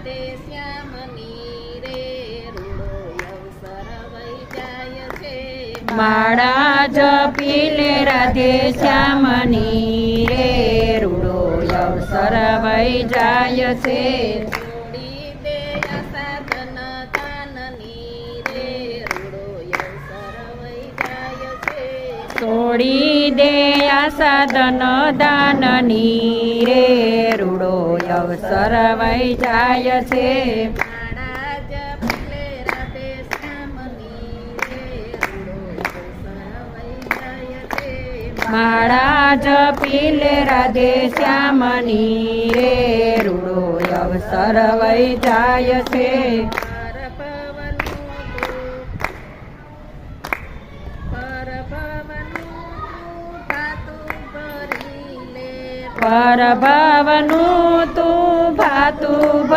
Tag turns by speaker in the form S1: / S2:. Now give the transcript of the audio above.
S1: રાધે શ્યામની રે રૂડો અવસર વહી જાય છે
S2: માળા જપીલે રાધે શ્યામની રે રૂડો અવસર વહી જાય છે
S1: છોડી દે આ સાધન દાનની રે રૂડો અવસર વહી જાય છે
S2: છોડી દે આ સાધન દાનની રે રૂડો અવસર વહી જાય છે
S1: માળા જપીલે રાધે શ્યામની રે રૂડો અવસર વહી જાય છે
S2: માળા જપીલે રાધે શ્યામની રે રૂડો અવસર વહી જાય છે
S1: પર ભવનું તું ભાતું ભરી લે
S2: પર ભવનું તું ભાતું